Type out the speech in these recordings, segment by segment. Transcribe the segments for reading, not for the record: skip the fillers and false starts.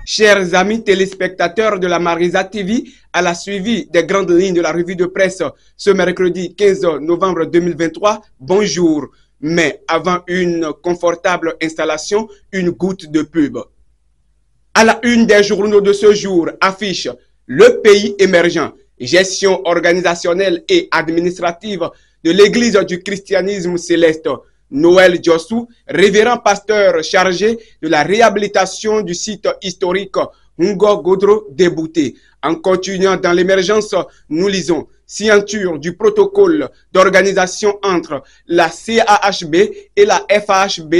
Chers amis téléspectateurs de la Marisa TV, à la suivi des grandes lignes de la revue de presse ce mercredi 15 novembre 2023, bonjour. Mais avant une confortable installation, une goutte de pub. À la une des journaux de ce jour affiche le pays émergent, gestion organisationnelle et administrative de l'Église du christianisme céleste. Noël Diossou, révérend pasteur chargé de la réhabilitation du site historique Ngo Godro débouté. En continuant dans l'émergence, nous lisons signature du protocole d'organisation entre la CAHB et la FAHB.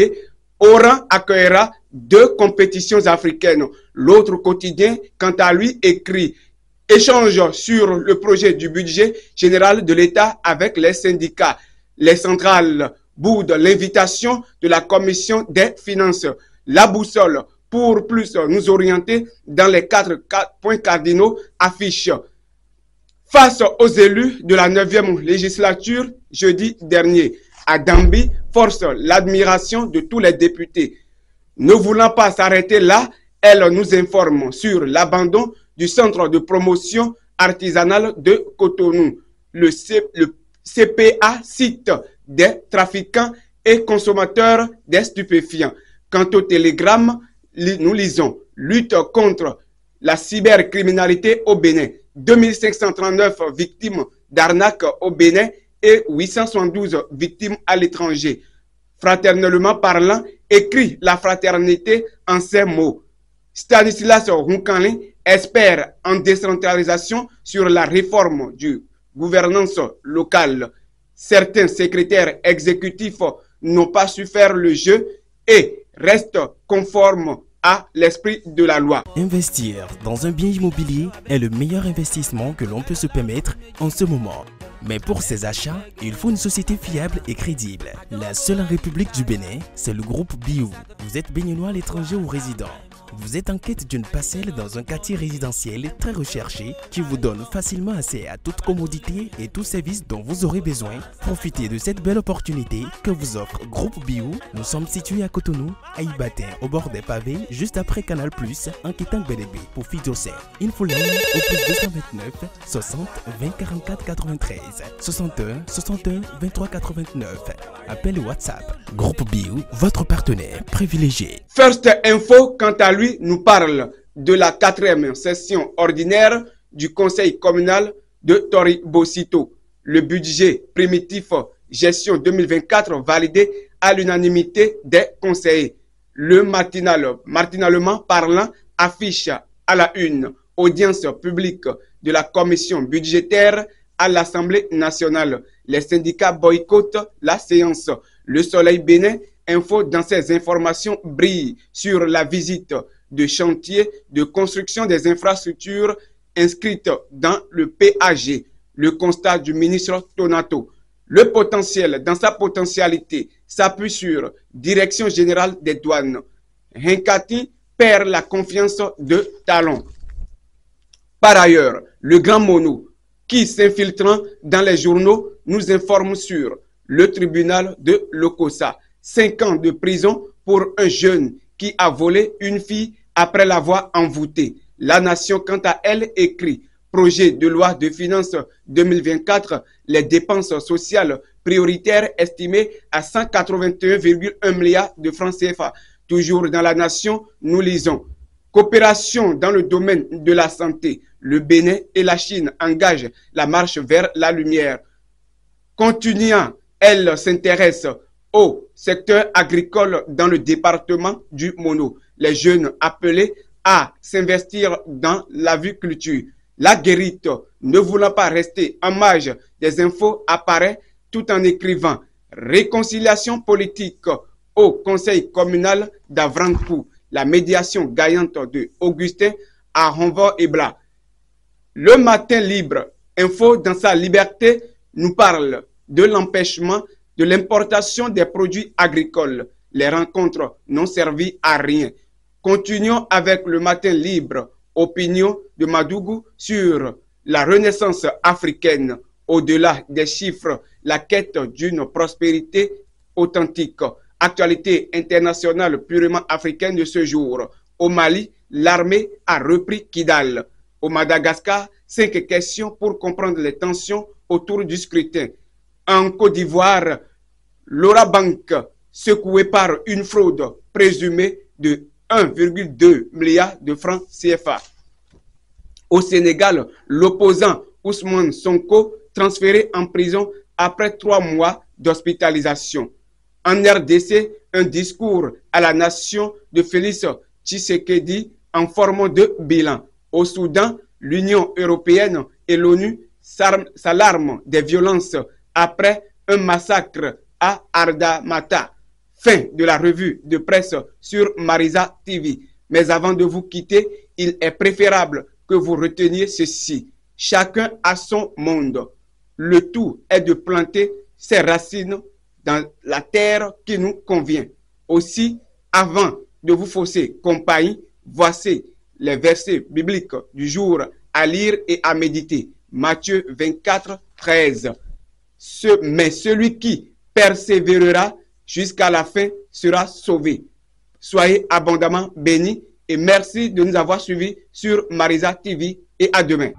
Oran accueillera 2 compétitions africaines. L'autre quotidien, quant à lui, écrit échange sur le projet du budget général de l'État avec les syndicats. Les centrales boudent l'invitation de la commission des finances. La boussole, pour plus nous orienter dans les 4 points cardinaux, affiche face aux élus de la 9e législature jeudi dernier. Adambi force l'admiration de tous les députés. Ne voulant pas s'arrêter là, elle nous informe sur l'abandon du centre de promotion artisanale de Cotonou. Le CPA cite des trafiquants et consommateurs des stupéfiants. Quant au télégramme, nous lisons lutte contre la cybercriminalité au Bénin. 2539 victimes d'arnaque au Bénin et 872 victimes à l'étranger. Fraternellement parlant, écrit la fraternité en ces mots. Stanislas Roukanlin espère en décentralisation sur la réforme du gouvernance locale. Certains secrétaires exécutifs n'ont pas su faire le jeu et restent conformes à l'esprit de la loi. Investir dans un bien immobilier est le meilleur investissement que l'on peut se permettre en ce moment. Mais pour ces achats, il faut une société fiable et crédible. La seule en République du Bénin, c'est le groupe Biou. Vous êtes béninois à l'étranger ou résident. Vous êtes en quête d'une parcelle dans un quartier résidentiel très recherché qui vous donne facilement accès à toute commodité et tout service dont vous aurez besoin. Profitez de cette belle opportunité que vous offre Groupe Biou. Nous sommes situés à Cotonou, à Ibatin, au bord des pavés, juste après Canal+, en quittant Bédébé pour Fidjosé. Infoline au plus 229 60 20 44 93 61 61 23 89. Appel WhatsApp. Groupe Biou, votre partenaire privilégié. First Info, quant à lui, nous parle de la 4e session ordinaire du Conseil communal de Tori-Bocito. Le budget primitif gestion 2024 validé à l'unanimité des conseillers. Le matinalement parlant affiche à la une audience publique de la commission budgétaire à l'Assemblée nationale. Les syndicats boycottent la séance. Le Soleil Bénin Info dans ses informations brille sur la visite de chantier de construction des infrastructures inscrites dans le PAG. Le constat du ministre Tonato. Le potentiel dans sa potentialité s'appuie sur Direction générale des douanes. Hinkati perd la confiance de Talon. Par ailleurs, le Grand Mono, qui s'infiltrant dans les journaux, nous informe sur le tribunal de Lokossa. 5 ans de prison pour un jeune qui a volé une fille après l'avoir envoûtée. La Nation, quant à elle, écrit projet de loi de finances 2024, les dépenses sociales prioritaires estimées à 181,1 milliards de francs CFA. Toujours dans La Nation, nous lisons coopération dans le domaine de la santé. Le Bénin et la Chine engagent la marche vers la lumière. Continuant, elle s'intéresse au secteur agricole dans le département du Mono. Les jeunes appelés à s'investir dans l'aviculture. La guérite, ne voulant pas rester en marge des infos, apparaît tout en écrivant réconciliation politique au conseil communal d'Avrancourt. La médiation gagnante de Augustin à Renvort-et-Blas. Le matin libre, info dans sa liberté, nous parle de l'empêchement de l'importation des produits agricoles. Les rencontres n'ont servi à rien. Continuons avec le matin libre, opinion de Madougou sur la renaissance africaine. Au-delà des chiffres, la quête d'une prospérité authentique. Actualité internationale purement africaine de ce jour. Au Mali, l'armée a repris Kidal. Au Madagascar, 5 questions pour comprendre les tensions autour du scrutin. En Côte d'Ivoire, Laura Bank, secouée par une fraude présumée de 1,2 milliard de francs CFA. Au Sénégal, l'opposant Ousmane Sonko transféré en prison après 3 mois d'hospitalisation. En RDC, un discours à la nation de Félix Tshisekedi en forme de bilan. Au Soudan, l'Union européenne et l'ONU s'alarment des violences après un massacre à Ardamata. Fin de la revue de presse sur Marisa TV. Mais avant de vous quitter, il est préférable que vous reteniez ceci. Chacun a son monde. Le tout est de planter ses racines dans la terre qui nous convient. Aussi, avant de vous fausser compagnie, voici les versets bibliques du jour à lire et à méditer. Matthieu 24, 13. Mais celui qui persévérera jusqu'à la fin sera sauvé. Soyez abondamment bénis et merci de nous avoir suivis sur Marisa TV et à demain.